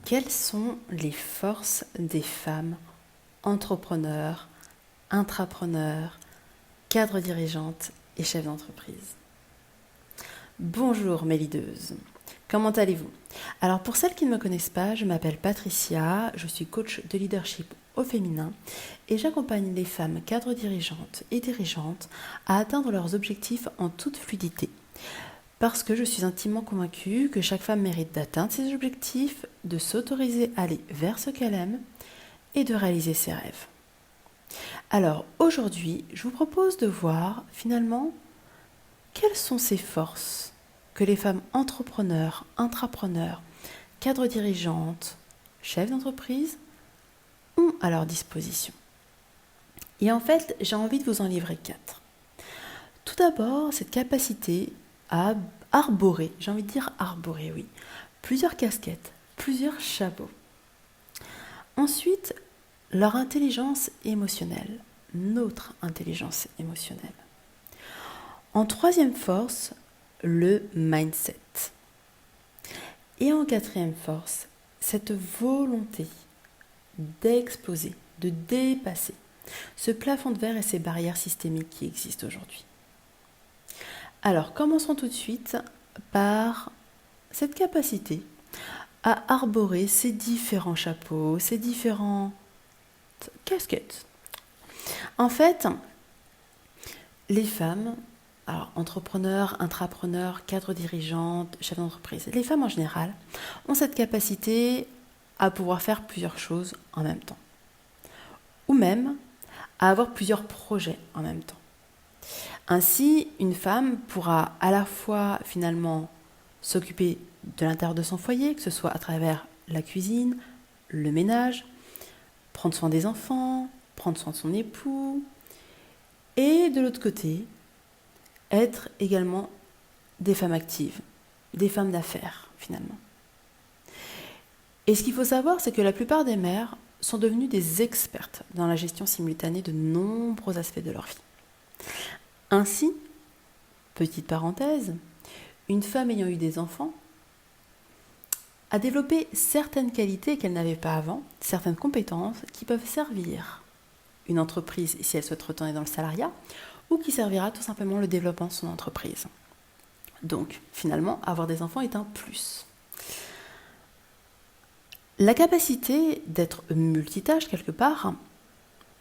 Quelles sont les forces des femmes entrepreneurs, intrapreneurs, cadres dirigeantes et chefs d'entreprise? Bonjour mes leaders, comment allez-vous? Alors pour celles qui ne me connaissent pas, je m'appelle Patricia, je suis coach de leadership au féminin et j'accompagne les femmes cadres dirigeantes et dirigeantes à atteindre leurs objectifs en toute fluidité. Parce que je suis intimement convaincue que chaque femme mérite d'atteindre ses objectifs, de s'autoriser à aller vers ce qu'elle aime et de réaliser ses rêves. Alors aujourd'hui, je vous propose de voir finalement quelles sont ces forces que les femmes entrepreneurs, intrapreneurs, cadres dirigeantes, chefs d'entreprise ont à leur disposition. Et en fait, j'ai envie de vous en livrer 4. Tout d'abord, cette capacité à arborer, j'ai envie de dire arborer, oui, plusieurs casquettes, plusieurs chapeaux. Ensuite, leur intelligence émotionnelle, notre intelligence émotionnelle. En troisième force, le mindset. Et en quatrième force, cette volonté d'exploser, de dépasser ce plafond de verre et ces barrières systémiques qui existent aujourd'hui. Alors, commençons tout de suite par cette capacité à arborer ces différents chapeaux, ces différentes casquettes. En fait, les femmes, alors entrepreneurs, intrapreneurs, cadres dirigeantes, chefs d'entreprise, les femmes en général ont cette capacité à pouvoir faire plusieurs choses en même temps. Ou même à avoir plusieurs projets en même temps. Ainsi, une femme pourra à la fois finalement s'occuper de l'intérieur de son foyer, que ce soit à travers la cuisine, le ménage, prendre soin des enfants, prendre soin de son époux, et de l'autre côté, être également des femmes actives, des femmes d'affaires finalement. Et ce qu'il faut savoir, c'est que la plupart des mères sont devenues des expertes dans la gestion simultanée de nombreux aspects de leur vie. Ainsi, petite parenthèse, une femme ayant eu des enfants a développé certaines qualités qu'elle n'avait pas avant, certaines compétences qui peuvent servir une entreprise si elle souhaite retourner dans le salariat ou qui servira tout simplement le développement de son entreprise. Donc, finalement, avoir des enfants est un plus. La capacité d'être multitâche quelque part,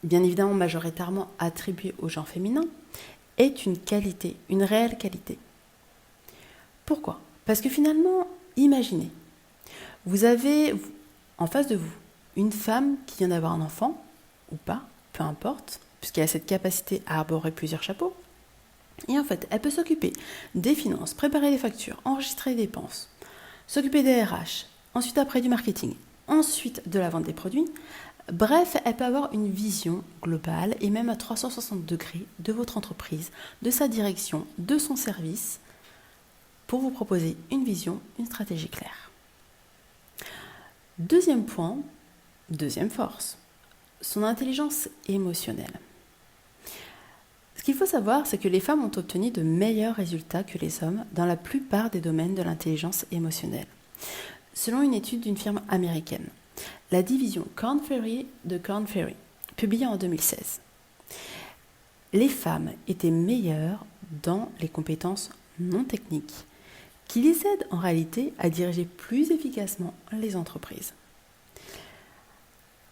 bien évidemment majoritairement attribuée au genre féminin, est une qualité, une réelle qualité. Pourquoi? Parce que finalement, imaginez, vous avez en face de vous une femme qui vient d'avoir un enfant, ou pas, peu importe, puisqu'elle a cette capacité à arborer plusieurs chapeaux. Et en fait, elle peut s'occuper des finances, préparer les factures, enregistrer les dépenses, s'occuper des RH, ensuite après du marketing, ensuite de la vente des produits. Bref, elle peut avoir une vision globale et même à 360 degrés de votre entreprise, de sa direction, de son service, pour vous proposer une vision, une stratégie claire. Deuxième point, deuxième force, son intelligence émotionnelle. Ce qu'il faut savoir, c'est que les femmes ont obtenu de meilleurs résultats que les hommes dans la plupart des domaines de l'intelligence émotionnelle. Selon une étude d'une firme américaine, la division Korn Ferry de Korn Ferry, publiée en 2016. Les femmes étaient meilleures dans les compétences non techniques, qui les aident en réalité à diriger plus efficacement les entreprises.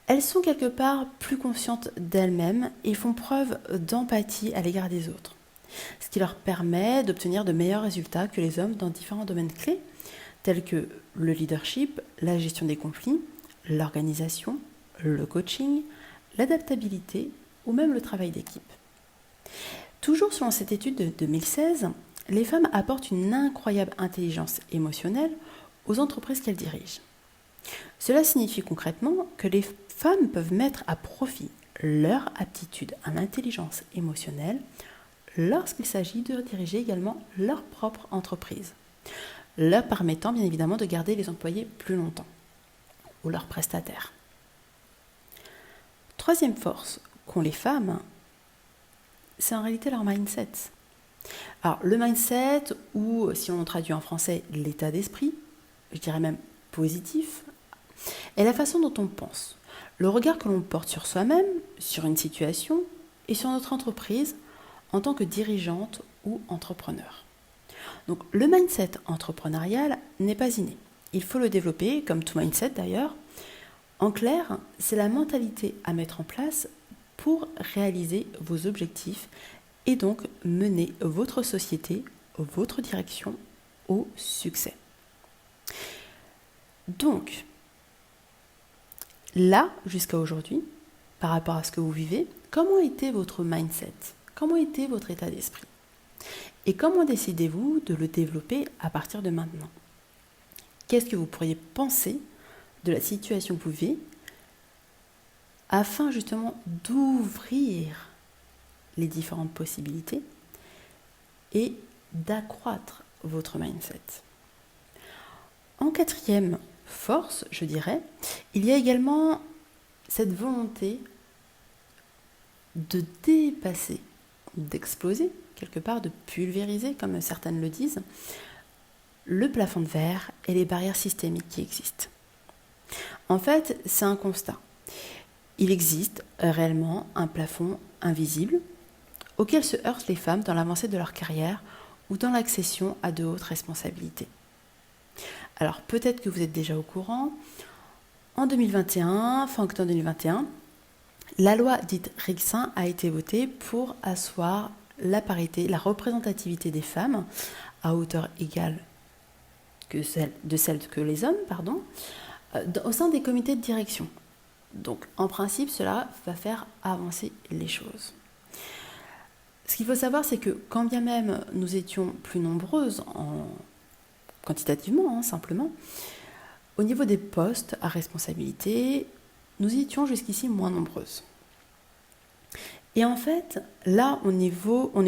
Elles sont quelque part plus conscientes d'elles-mêmes et font preuve d'empathie à l'égard des autres, ce qui leur permet d'obtenir de meilleurs résultats que les hommes dans différents domaines clés, tels que le leadership, la gestion des conflits, l'organisation, le coaching, l'adaptabilité ou même le travail d'équipe. Toujours selon cette étude de 2016, les femmes apportent une incroyable intelligence émotionnelle aux entreprises qu'elles dirigent. Cela signifie concrètement que les femmes peuvent mettre à profit leur aptitude à l'intelligence émotionnelle lorsqu'il s'agit de diriger également leur propre entreprise, leur permettant bien évidemment de garder les employés plus longtemps ou leurs prestataires. Troisième force qu'ont les femmes, c'est en réalité leur mindset. Alors le mindset, ou si on traduit en français l'état d'esprit, je dirais même positif, est la façon dont on pense, le regard que l'on porte sur soi-même, sur une situation et sur notre entreprise en tant que dirigeante ou entrepreneur. Donc le mindset entrepreneurial n'est pas inné. Il faut le développer, comme tout mindset d'ailleurs. En clair, c'est la mentalité à mettre en place pour réaliser vos objectifs et donc mener votre société, votre direction au succès. Donc, là, jusqu'à aujourd'hui, par rapport à ce que vous vivez, comment était votre mindset? Comment était votre état d'esprit? Et comment décidez-vous de le développer à partir de maintenant? Qu'est-ce que vous pourriez penser de la situation que vous vivez afin justement d'ouvrir les différentes possibilités et d'accroître votre mindset? En quatrième force, je dirais, il y a également cette volonté de dépasser, d'exploser, quelque part de pulvériser, comme certaines le disent, le plafond de verre et les barrières systémiques qui existent. En fait, c'est un constat. Il existe réellement un plafond invisible auquel se heurtent les femmes dans l'avancée de leur carrière ou dans l'accession à de hautes responsabilités. Alors peut-être que vous êtes déjà au courant, en 2021, fin octobre 2021, la loi dite Rixin a été votée pour asseoir la parité, la représentativité des femmes à hauteur égale que celle que les hommes, au sein des comités de direction. Donc en principe, cela va faire avancer les choses. Ce qu'il faut savoir, c'est que quand bien même nous étions plus nombreuses, quantitativement simplement, au niveau des postes à responsabilité, nous étions jusqu'ici moins nombreuses. Et en fait, là, on est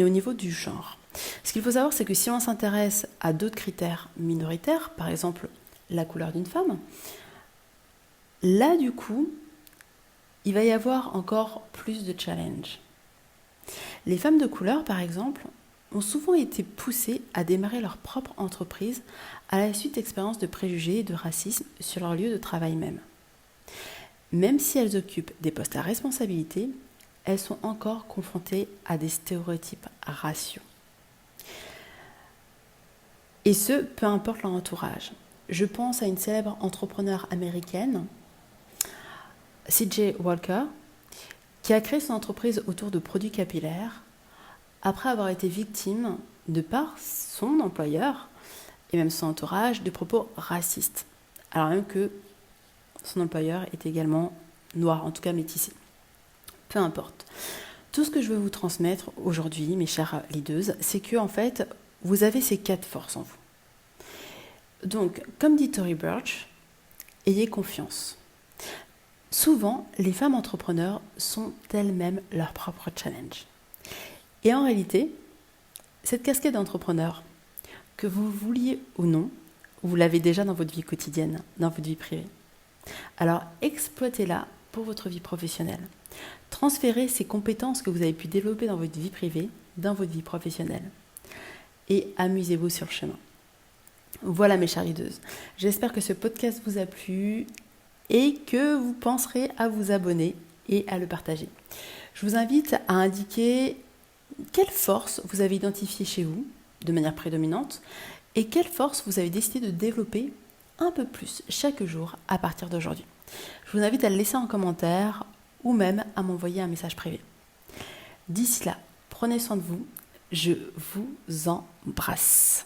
au niveau du genre. Ce qu'il faut savoir, c'est que si on s'intéresse à d'autres critères minoritaires, par exemple la couleur d'une femme, là, du coup, il va y avoir encore plus de challenge. Les femmes de couleur, par exemple, ont souvent été poussées à démarrer leur propre entreprise à la suite d'expériences de préjugés et de racisme sur leur lieu de travail même. Même si elles occupent des postes à responsabilité, elles sont encore confrontées à des stéréotypes raciaux. Et ce, peu importe leur entourage. Je pense à une célèbre entrepreneure américaine, C.J. Walker, qui a créé son entreprise autour de produits capillaires après avoir été victime, de par son employeur et même son entourage, de propos racistes. Alors même que son employeur est également noir, en tout cas métissé. Peu importe. Tout ce que je veux vous transmettre aujourd'hui, mes chères leaders, c'est que en fait, vous avez ces 4 forces en vous. Donc, comme dit Tory Burch, ayez confiance. Souvent, les femmes entrepreneurs sont elles-mêmes leur propre challenge. Et en réalité, cette casquette d'entrepreneur, que vous vouliez ou non, vous l'avez déjà dans votre vie quotidienne, dans votre vie privée. Alors, exploitez-la pour votre vie professionnelle. Transférez ces compétences que vous avez pu développer dans votre vie privée, dans votre vie professionnelle. Et amusez-vous sur le chemin. Voilà mes chères leaders. J'espère que ce podcast vous a plu et que vous penserez à vous abonner et à le partager. Je vous invite à indiquer quelle force vous avez identifiée chez vous de manière prédominante et quelle force vous avez décidé de développer un peu plus chaque jour à partir d'aujourd'hui. Je vous invite à le laisser en commentaire ou même à m'envoyer un message privé. D'ici là, prenez soin de vous. Je vous embrasse.